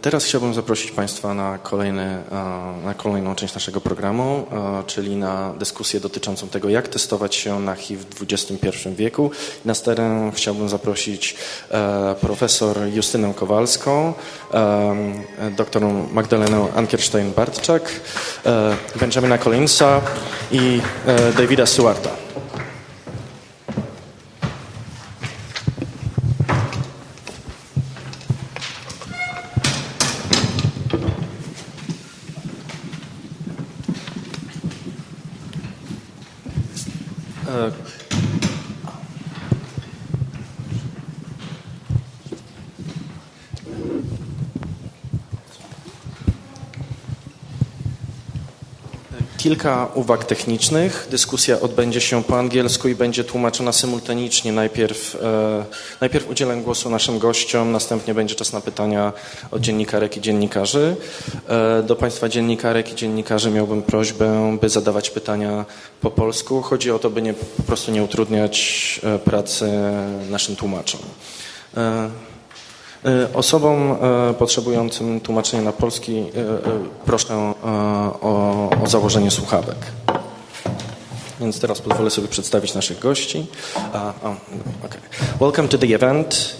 Teraz chciałbym zaprosić Państwa na kolejną część naszego programu, czyli na dyskusję dotyczącą tego, jak testować się na HIV w XXI wieku. Na scenę chciałbym zaprosić profesor Justynę Kowalską, dr Magdalenę Ankerstein-Bartczak, Benjamina Collinsa i Davida Stewarta. Kilka uwag technicznych. Dyskusja odbędzie się po angielsku i będzie tłumaczona symultanicznie. Najpierw udzielę głosu naszym gościom, następnie będzie czas na pytania od dziennikarek i dziennikarzy. Do Państwa dziennikarek i dziennikarzy miałbym prośbę, by zadawać pytania po polsku. Chodzi o to, by po prostu nie utrudniać pracy naszym tłumaczom. Osobom potrzebującym tłumaczenia na polski proszę o założenie słuchawek. Więc teraz pozwolę sobie przedstawić naszych gości. Okay. Welcome to the event.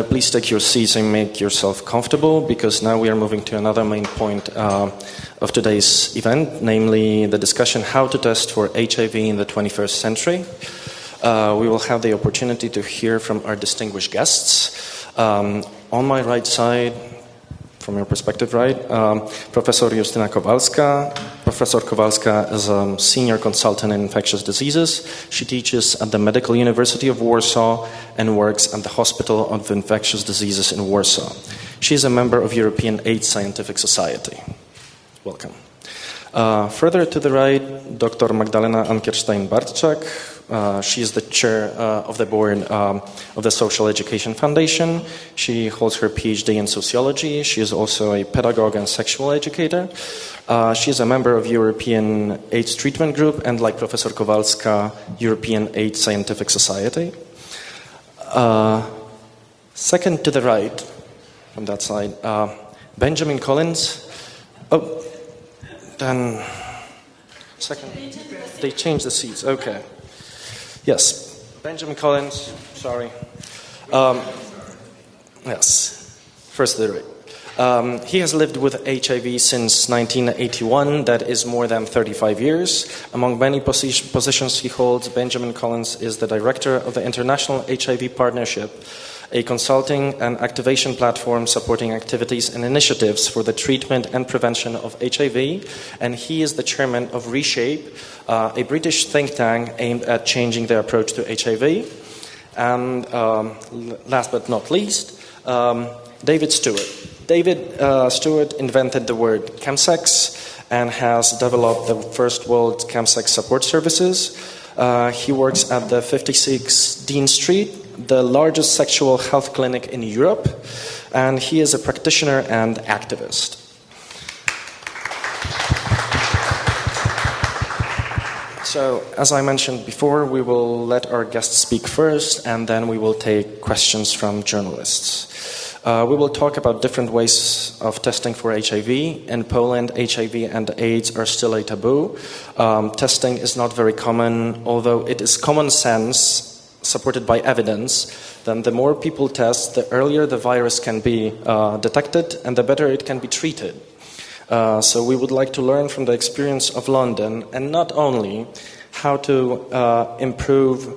Please take your seats and make yourself comfortable, because now we are moving to another main point of today's event, namely the discussion how to test for HIV in the 21st century. We will have the opportunity to hear from our distinguished guests. On my right side, from your perspective, right, Professor Justyna Kowalska. Professor Kowalska is a senior consultant in infectious diseases. She teaches at the Medical University of Warsaw and works at the Hospital of Infectious Diseases in Warsaw. She is a member of European AIDS Scientific Society. Welcome. Further to the right, Dr. Magdalena Ankerstein-Bartczak. She is the chair of the board of the Social Education Foundation. She holds her PhD in sociology. She is also a pedagogue and sexual educator. She is a member of European AIDS Treatment Group and, like Professor Kowalska, European AIDS Scientific Society. Second to the right, from that side, Benjamin Collins. Oh, then second. They changed the seats. Okay. Yes, Benjamin Collins, sorry. Yes, first to the right. He has lived with HIV since 1981, that is more than 35 years. Among many positions he holds, Benjamin Collins is the director of the International HIV Partnership, a consulting and activation platform supporting activities and initiatives for the treatment and prevention of HIV, and he is the chairman of Reshape, a British think tank aimed at changing the approach to HIV. And last but not least, David Stewart. David Stewart invented the word chemsex and has developed the first world chemsex support services. He works at the 56 Dean Street, the largest sexual health clinic in Europe, and he is a practitioner and activist. So, as I mentioned before, we will let our guests speak first, and then we will take questions from journalists. We will talk about different ways of testing for HIV. In Poland, HIV and AIDS are still a taboo. Testing is not very common, although it is common sense, supported by evidence, then the more people test, the earlier the virus can be detected and the better it can be treated. So we would like to learn from the experience of London, and not only how to improve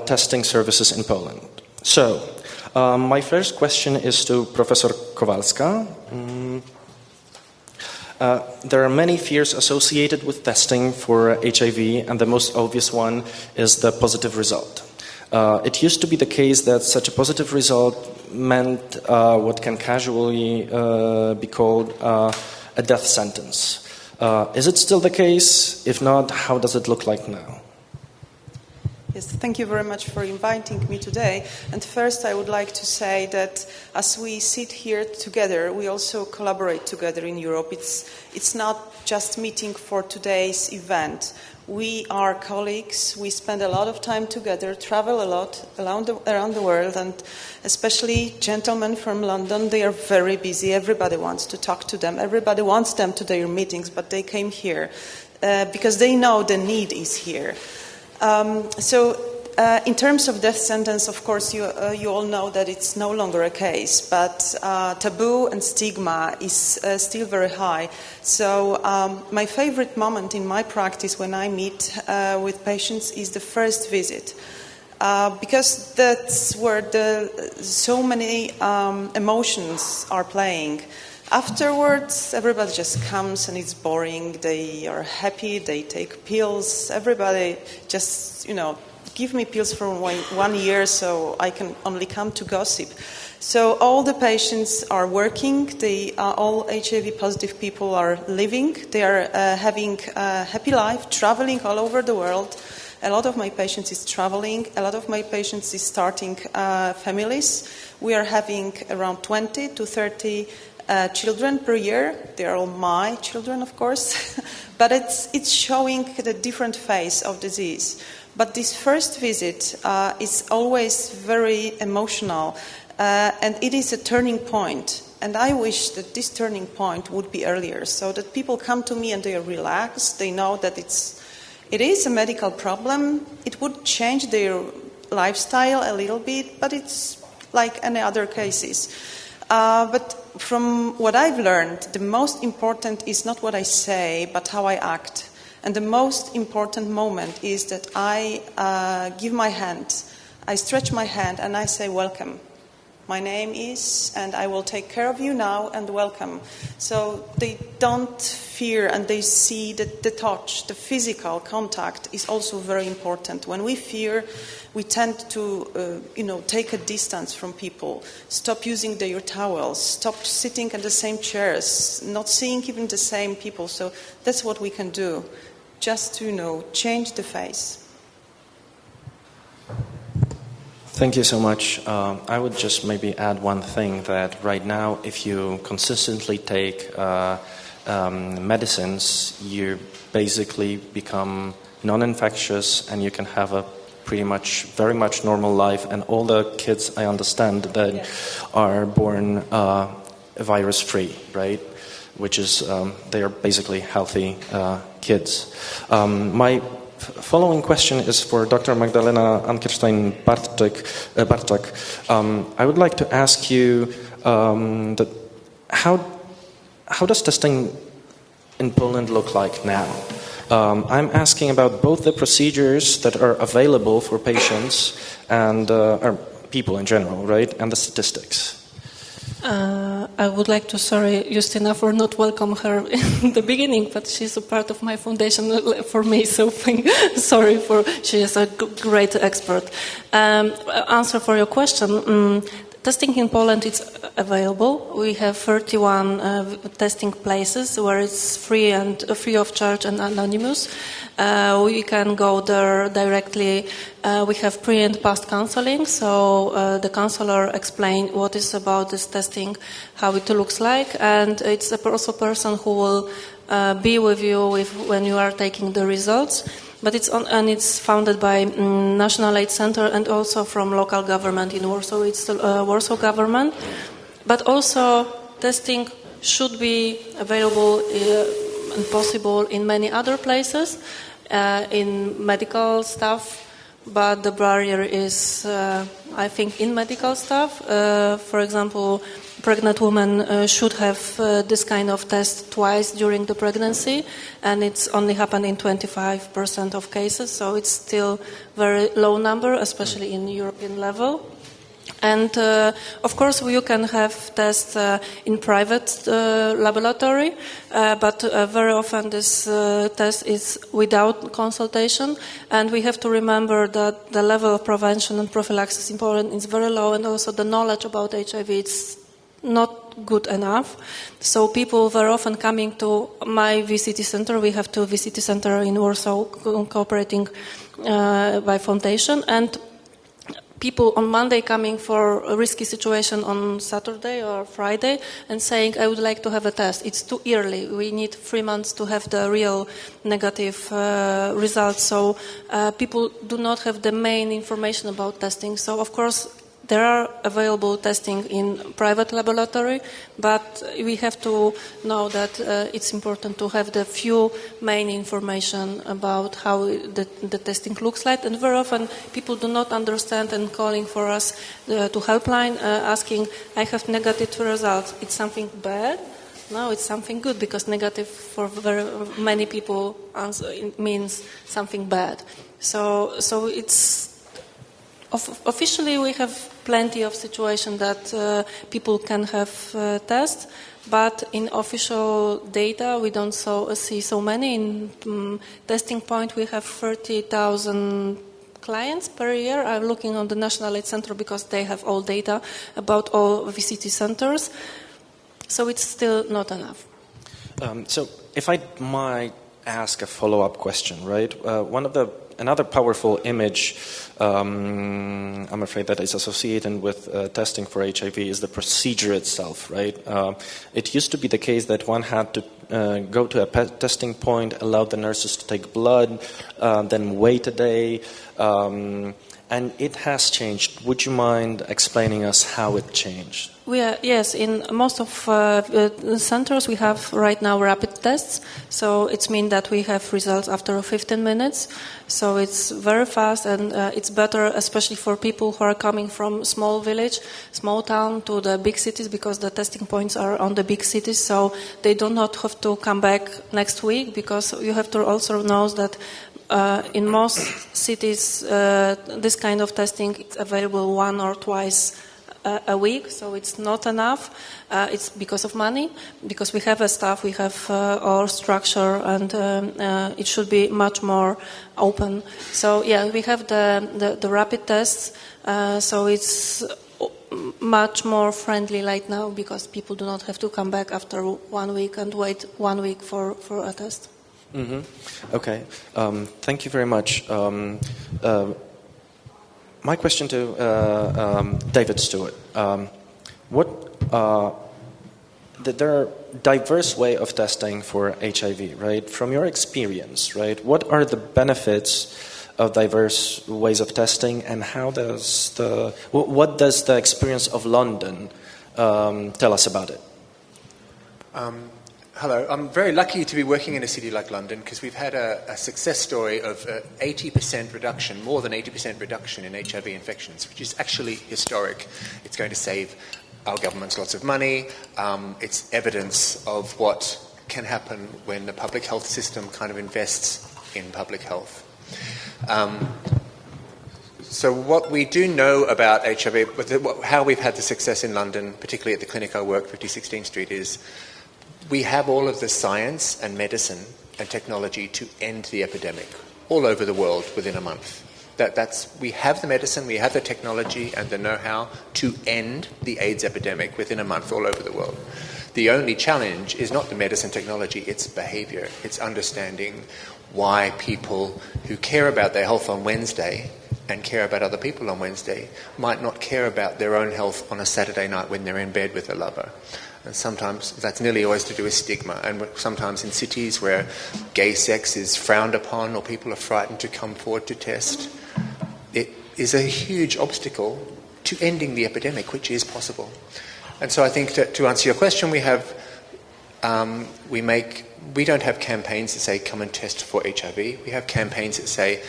testing services in Poland. So, my first question is to Professor Kowalska. There are many fears associated with testing for HIV, and the most obvious one is the positive result. It used to be the case that such a positive result meant what can casually be called a death sentence. Is it still the case? If not, how does it look like now? Yes, thank you very much for inviting me today. And first I would like to say that as we sit here together, we also collaborate together in Europe. It's not just meeting for today's event. We are colleagues. We spend a lot of time together, travel a lot around the world, and especially gentlemen from London, they are very busy. Everybody wants to talk to them. Everybody wants them to their meetings, but they came here because they know the need is here. In terms of death sentence, of course, you all know that it's no longer a case, but taboo and stigma is still very high. So my favorite moment in my practice when I meet with patients is the first visit, because that's where so many emotions are playing. Afterwards, everybody just comes and it's boring. They are happy, they take pills. Everybody just, give me pills for 1 year so I can only come to gossip. So all the patients are working. All HIV positive people are living. They are having a happy life, traveling all over the world. A lot of my patients is traveling. A lot of my patients is starting families. We are having around 20 to 30 children per year. They are all my children, of course. But it's showing the different phase of disease. But this first visit is always very emotional, and it is a turning point. And I wish that this turning point would be earlier, so that people come to me and they are relaxed. They know that it is a medical problem. It would change their lifestyle a little bit, but it's like any other cases. But from what I've learned, the most important is not what I say, but how I act. And the most important moment is that I give my hand, I stretch my hand and I say, welcome. My name is, and I will take care of you now, and welcome. So they don't fear, and they see that the touch, the physical contact is also very important. When we fear, we tend to, take a distance from people, stop using their towels, stop sitting in the same chairs, not seeing even the same people. So that's what we can do. Just to, change the face. Thank you so much. I would just maybe add one thing, that right now, if you consistently take medicines, you basically become non-infectious and you can have a very much normal life. And all the kids, I understand, that are born virus-free, right? Which is, they are basically healthy kids. My following question is for Dr. Magdalena Ankerstein-Barczak. I would like to ask you how does testing in Poland look like now? I'm asking about both the procedures that are available for patients and or people in general, right, and the statistics. I would like to sorry Justyna for not welcome her in the beginning, but she's a part of my foundation for me, so sorry for, she is a great expert. Answer for your question. Testing in Poland is available. We have 31 testing places where it's free of charge and anonymous. We can go there directly. We have pre and post counseling, so the counselor explains what is about this testing, how it looks like, and it's also a person who will be with you when you are taking the results. But it's founded by National AIDS Center and also from local government in Warsaw. It's the Warsaw government. But also testing should be available and possible in many other places, in medical stuff. But the barrier is, I think, in medical stuff. For example, pregnant women should have this kind of test twice during the pregnancy, and it's only happened in 25% of cases, so it's still very low number, especially in European level. And of course, you can have tests in private laboratory, but very often this test is without consultation. And we have to remember that the level of prevention and prophylaxis in Poland is very low, and also the knowledge about HIV is not good enough. So people very often coming to my VCT center. We have two VCT center in Warsaw cooperating by foundation, and people on Monday coming for a risky situation on Saturday or Friday and saying, I would like to have a test. It's too early. We need 3 months to have the real negative results. So people do not have the main information about testing. So, of course, there are available testing in private laboratory, but we have to know that it's important to have the few main information about how the testing looks like. And very often people do not understand and calling for us to helpline asking, I have negative results. It's something bad? No, it's something good, because negative for very many people means something bad. So it's officially we have plenty of situations that people can have tests, but in official data we don't see so many. In testing point we have 30,000 clients per year. I'm looking on the National AIDS Center because they have all data about all VCT centers. So it's still not enough. So if I might ask a follow-up question, right? Another powerful image, I'm afraid, that is associated with testing for HIV is the procedure itself, right? It used to be the case that one had to go to a testing point, allow the nurses to take blood, then wait a day, and it has changed. Would you mind explaining us how it changed? Yes, in most of centers we have right now rapid tests. So it means that we have results after 15 minutes. So it's very fast, and it's better, especially for people who are coming from small village, small town to the big cities, because the testing points are on the big cities. So they do not have to come back next week, because you have to also know that in most cities this kind of testing is available 1 or twice a week, so it's not enough. It's because of money, because we have a staff, we have our structure, and it should be much more open. So yeah, we have the rapid tests, so it's much more friendly right now, because people do not have to come back after 1 week and wait 1 week for a test. Mm-hmm. Okay, thank you very much. My question to David Stewart. There are diverse ways of testing for HIV, right? From your experience, right? What are the benefits of diverse ways of testing, and what does the experience of London tell us about it? Hello, I'm very lucky to be working in a city like London, because we've had a success story of 80% reduction, more than 80% reduction in HIV infections, which is actually historic. It's going to save our governments lots of money. It's evidence of what can happen when the public health system kind of invests in public health. So what we do know about HIV, how we've had the success in London, particularly at the clinic I work, 5016 Street, is we have all of the science and medicine and technology to end the epidemic all over the world within a month. We have the medicine, we have the technology and the know-how to end the AIDS epidemic within a month all over the world. The only challenge is not the medicine technology, it's behavior. It's understanding why people who care about their health on Wednesday and care about other people on Wednesday might not care about their own health on a Saturday night when they're in bed with a lover. And sometimes that's nearly always to do with stigma. And sometimes in cities where gay sex is frowned upon or people are frightened to come forward to test, it is a huge obstacle to ending the epidemic, which is possible. And so I think to answer your question, we don't have campaigns that say come and test for HIV. We have campaigns that say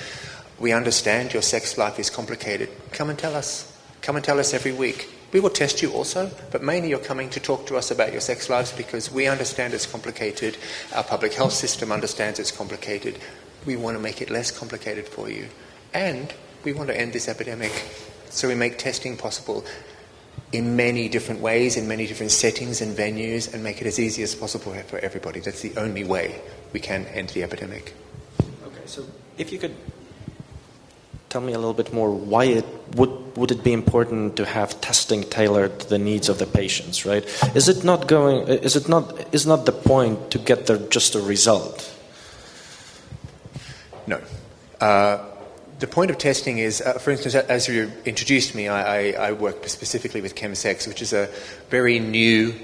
we understand your sex life is complicated. Come and tell us. Come and tell us every week. We will test you also, but mainly you're coming to talk to us about your sex lives because we understand it's complicated. Our public health system understands it's complicated. We want to make it less complicated for you. And we want to end this epidemic. So we make testing possible in many different ways, in many different settings and venues, and make it as easy as possible for everybody. That's the only way we can end the epidemic. Okay, so if you could tell me a little bit more why would it be important to have testing tailored to the needs of the patients, right? Is not the point to get just a result? No. The point of testing is, for instance, as you introduced me, I work specifically with chemsex, which is a very new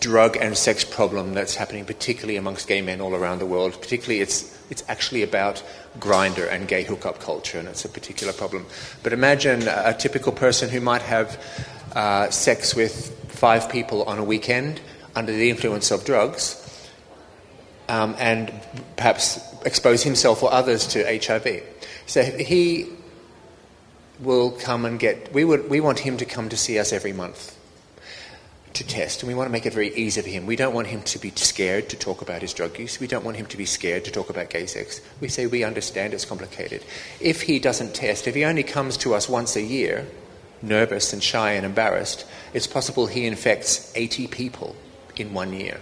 drug and sex problem that's happening particularly amongst gay men all around the world. Particularly, it's actually about Grindr and gay hookup culture, and it's a particular problem. But imagine a typical person who might have sex with 5 people on a weekend under the influence of drugs, and perhaps expose himself or others to HIV. So he will come and we want him to come to see us every month to test, and we want to make it very easy for him. We don't want him to be scared to talk about his drug use. We don't want him to be scared to talk about gay sex. We say we understand it's complicated. If he doesn't test, if he only comes to us once a year, nervous and shy and embarrassed, it's possible he infects 80 people in 1 year.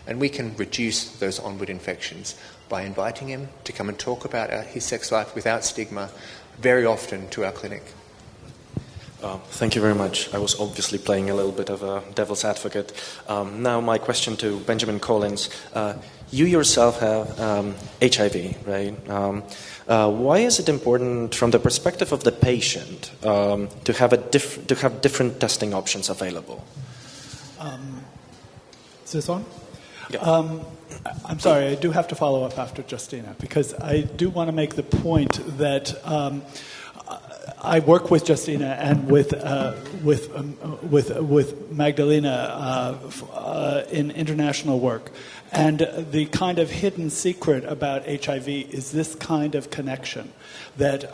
And we can reduce those onward infections by inviting him to come and talk about his sex life without stigma very often to our clinic. Thank you very much. I was obviously playing a little bit of a devil's advocate. Now my question to Benjamin Collins. You yourself have HIV, right? Why is it important from the perspective of the patient to have different testing options available? Is this on? Yeah. I'm sorry, I do have to follow up after Justina, because I do want to make the point that I work with Justina and with Magdalena in international work. And the kind of hidden secret about HIV is this kind of connection that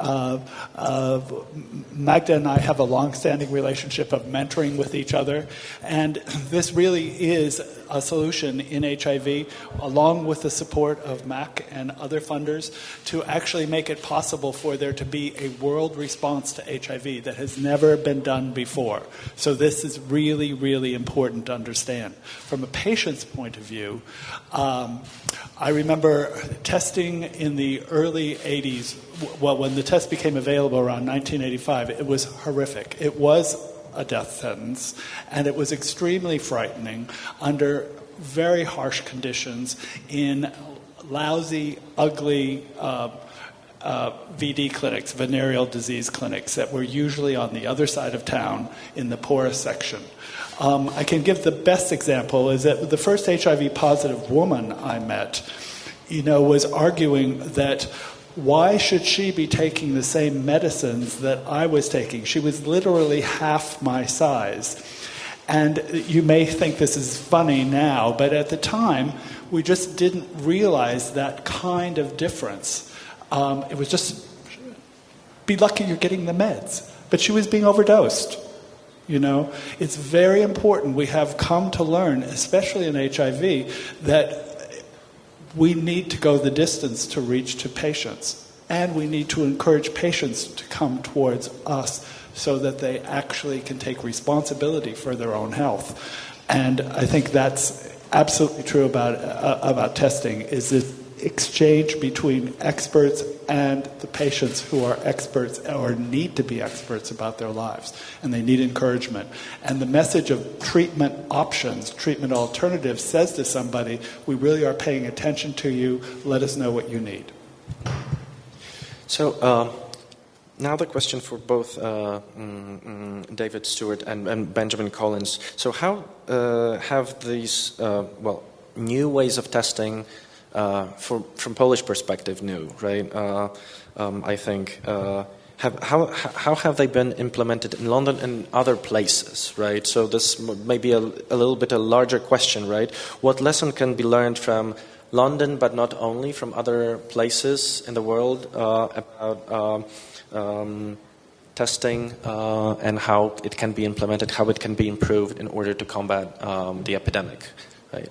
Magda and I have a long-standing relationship of mentoring with each other, and this really is a solution in HIV, along with the support of MAC and other funders, to actually make it possible for there to be a world response to HIV that has never been done before. So this is really, really important to understand. From a patient's point of view, I remember testing in the early 80s. Well, when the test became available around 1985, it was horrific. It was a death sentence, and it was extremely frightening under very harsh conditions in lousy, ugly VD clinics, venereal disease clinics, that were usually on the other side of town in the poorest section. I can give the best example is that the first HIV positive woman I met, was arguing that why should she be taking the same medicines that I was taking? She was literally half my size. And you may think this is funny now, but at the time, we just didn't realize that kind of difference. It was just, be lucky you're getting the meds. But she was being overdosed. It's very important. We have come to learn, especially in HIV, that we need to go the distance to reach to patients. And we need to encourage patients to come towards us so that they actually can take responsibility for their own health. And I think that's absolutely true about testing, is the exchange between experts and the patients who are experts or need to be experts about their lives, and they need encouragement. And the message of treatment options, treatment alternatives, says to somebody, we really are paying attention to you, let us know what you need. So now the question for both David Stewart and Benjamin Collins. So how have these new ways of testing, from Polish perspective, new, right? I think how have they been implemented in London and other places, right? So this may be a little bit a larger question, right? What lesson can be learned from London, but not only, from other places in the world about testing and how it can be implemented, how it can be improved in order to combat the epidemic, right?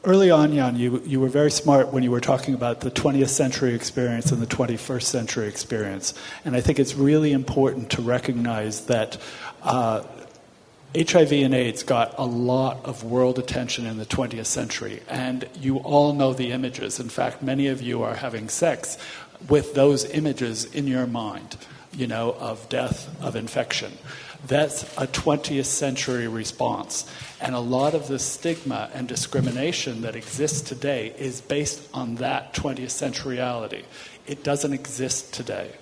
Early on, Jan, you were very smart when you were talking about the 20th century experience and the 21st century experience. And I think it's really important to recognize that HIV and AIDS got a lot of world attention in the 20th century. And you all know the images. In fact, many of you are having sex with those images in your mind, of death, of infection. That's a 20th century response. And a lot of the stigma and discrimination that exists today is based on that 20th century reality. It doesn't exist today.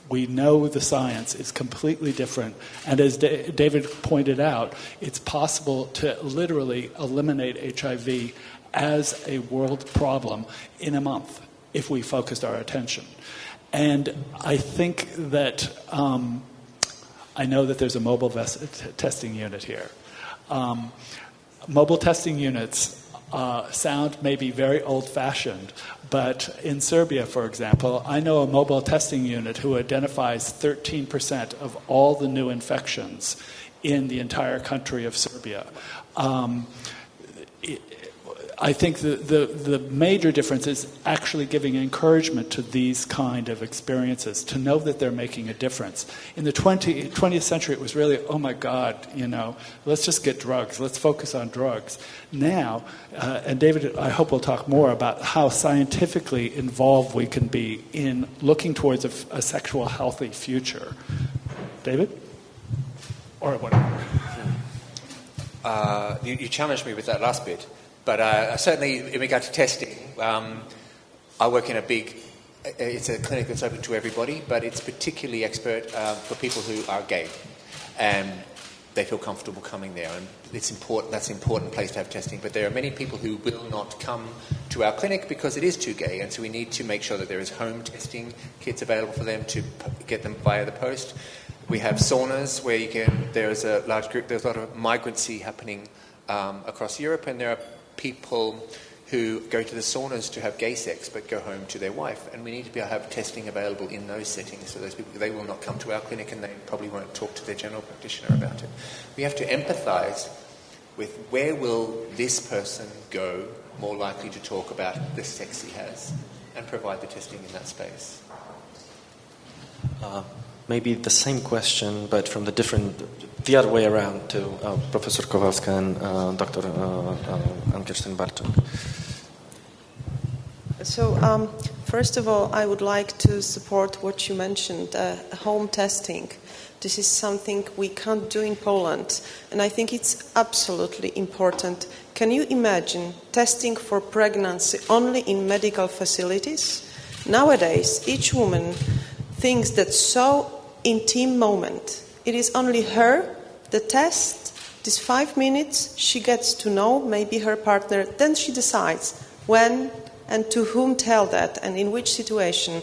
We know the science is completely different. And as David pointed out, it's possible to literally eliminate HIV as a world problem in a month if we focused our attention. And I think that, I know that there's a mobile testing unit here. Mobile testing units sound maybe very old-fashioned, but in Serbia, for example, I know a mobile testing unit who identifies 13% of all the new infections in the entire country of Serbia. I think the major difference is actually giving encouragement to these kind of experiences, to know that they're making a difference. In the 20th century, it was really, oh my God, let's just get drugs. Let's focus on drugs. Now, and David, I hope we'll talk more about how scientifically involved we can be in looking towards a sexual healthy future. David? Or whatever. You challenged me with that last bit. But certainly in regard to testing, I work in it's a clinic that's open to everybody, but it's particularly expert for people who are gay. And they feel comfortable coming there. And it's important. That's an important place to have testing. But there are many people who will not come to our clinic because it is too gay. And so we need to make sure that there is home testing kits available for them to get them via the post. We have saunas where there's a large group, there's a lot of migrancy happening across Europe, and there are people who go to the saunas to have gay sex but go home to their wife, and we need to be able to have testing available in those settings. So those people, they will not come to our clinic and they probably won't talk to their general practitioner about it. We have to empathise with where will this person go more likely to talk about the sex he has and provide the testing in that space. Maybe the same question, but from the other way around to Professor Kowalska and Dr. Ankerstein-Barczak. So, first of all, I would like to support what you mentioned, home testing. This is something we can't do in Poland, and I think it's absolutely important. Can you imagine testing for pregnancy only in medical facilities? Nowadays, each woman thinks that so intimate moment. It is only her, the test, this 5 minutes, she gets to know maybe her partner, then she decides when and to whom tell that and in which situation.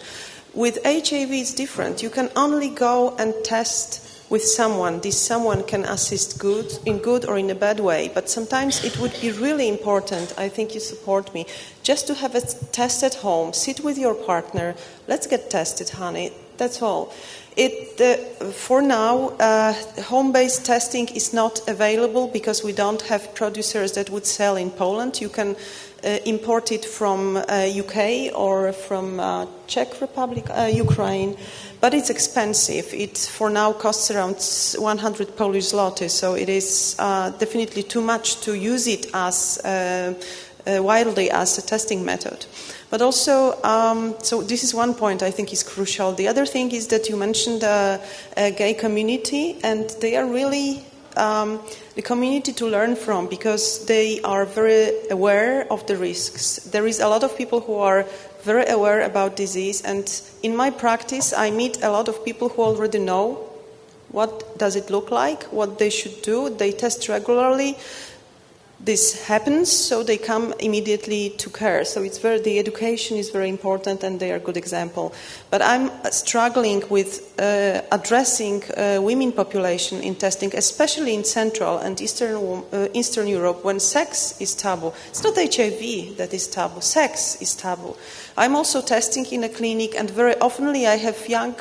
With HIV it's different. You can only go and test with someone. This someone can assist in good or in a bad way, but sometimes it would be really important, I think you support me, just to have a test at home, sit with your partner, let's get tested, honey, that's all. For now, home-based testing is not available because we don't have producers that would sell in Poland. You can import it from UK or from Czech Republic, Ukraine, but it's expensive. It for now costs around 100 Polish zloty, so it is definitely too much to use it as widely as a testing method. But also, so this is one point I think is crucial. The other thing is that you mentioned a gay community, and they are really the community to learn from because they are very aware of the risks. There is a lot of people who are very aware about disease, and in my practice I meet a lot of people who already know what does it look like, what they should do. They test regularly. This happens, so they come immediately to care. So the education is very important, and they are a good example. But I'm struggling with addressing women population in testing, especially in Central and Eastern Europe, when sex is taboo. It's not HIV that is taboo, sex is taboo. I'm also testing in a clinic, and very oftenly I have young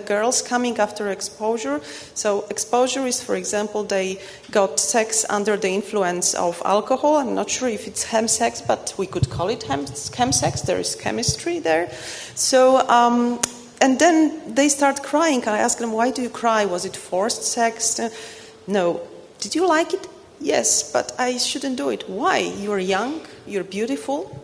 girls coming after exposure. So exposure is, for example, they got sex under the influence of alcohol. I'm not sure if it's hem sex, but we could call it hem sex. There is chemistry there. So, and then they start crying. I ask them, why do you cry? Was it forced sex? No. Did you like it? Yes, but I shouldn't do it. Why? You're young, you're beautiful.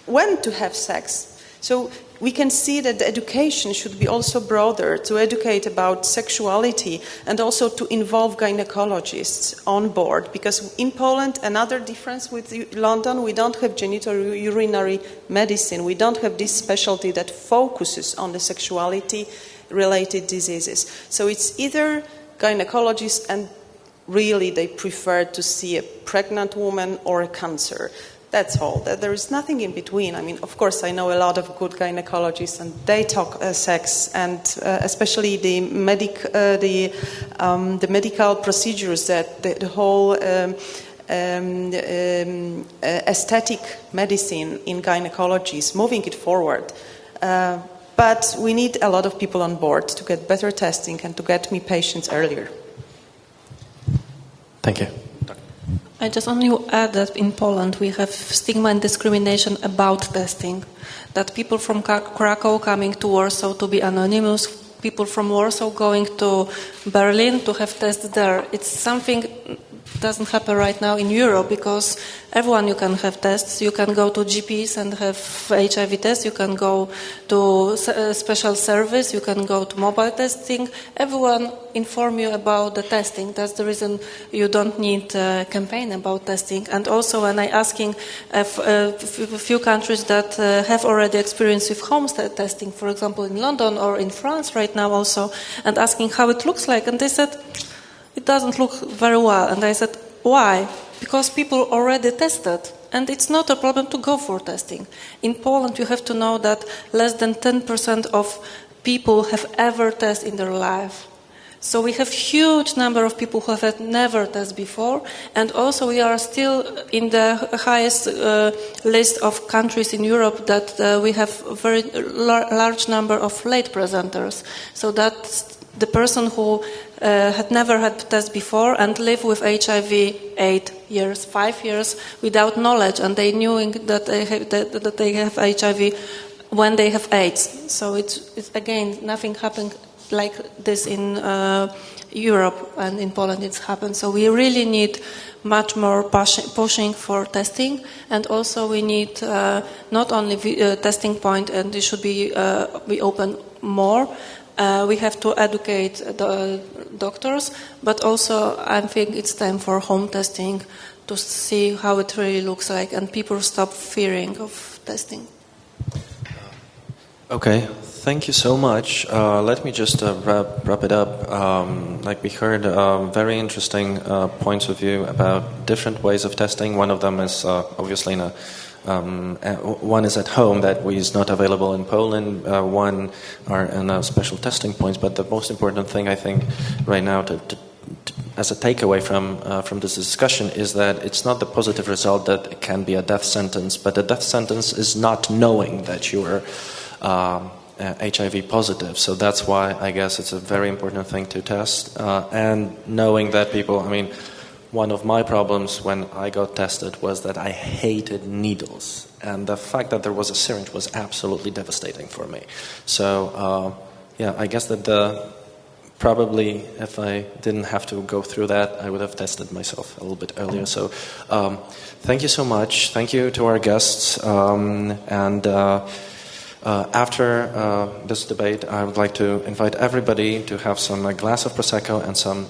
When to have sex? So we can see that the education should be also broader, to educate about sexuality and also to involve gynecologists on board. Because in Poland, another difference with London, we don't have genitourinary medicine. We don't have this specialty that focuses on the sexuality-related diseases. So it's either gynecologists, and really they prefer to see a pregnant woman or a cancer. That's all. There is nothing in between. I mean, of course, I know a lot of good gynecologists, and they talk sex, and especially the medical procedures, that the whole aesthetic medicine in gynecology is moving it forward. But we need a lot of people on board to get better testing and to get me patients earlier. Thank you. I just only add that in Poland we have stigma and discrimination about testing. That people from Krakow coming to Warsaw to be anonymous, people from Warsaw going to Berlin to have tests there. It's something doesn't happen right now in Europe, because everyone, you can have tests. You can go to GPs and have HIV tests. You can go to a special service. You can go to mobile testing. Everyone inform you about the testing. That's the reason you don't need a campaign about testing. And also, when I asking a few countries that have already experience with home testing, for example, in London or in France right now also, and asking how it looks like, and they said, it doesn't look very well. And I said, why? Because people already tested, and it's not a problem to go for testing. In Poland, you have to know that less than 10% of people have ever tested in their life. So we have huge number of people who have never tested before, and also we are still in the highest list of countries in Europe that we have a very large number of late presenters. So that's the person who had never had test before and lived with HIV 8 years, 5 years without knowledge, and they knew that they have HIV when they have AIDS. So it's again, nothing happened like this in Europe, and in Poland it's happened. So we really need much more pushing for testing, and also we need not only testing point, and it should be open more. We have to educate the doctors, but also I think it's time for home testing to see how it really looks like, and people stop fearing of testing. Okay, thank you so much. Let me just wrap it up. Like we heard very interesting points of view about different ways of testing. One of them is obviously one is at home, that is not available in Poland. One are in special testing points. But the most important thing, I think, right now, as a takeaway from this discussion, is that it's not the positive result that it can be a death sentence, but a death sentence is not knowing that you are HIV positive. So that's why I guess it's a very important thing to test, and knowing that people, I mean, one of my problems when I got tested was that I hated needles, and the fact that there was a syringe was absolutely devastating for me. So yeah, I guess that probably if I didn't have to go through that, I would have tested myself a little bit earlier. So thank you so much. Thank you to our guests. After this debate, I would like to invite everybody to have some glass of Prosecco and some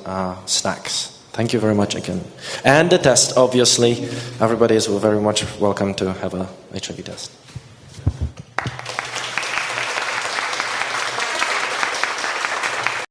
snacks. Thank you very much again. And the test, obviously, everybody is very much welcome to have a HIV test.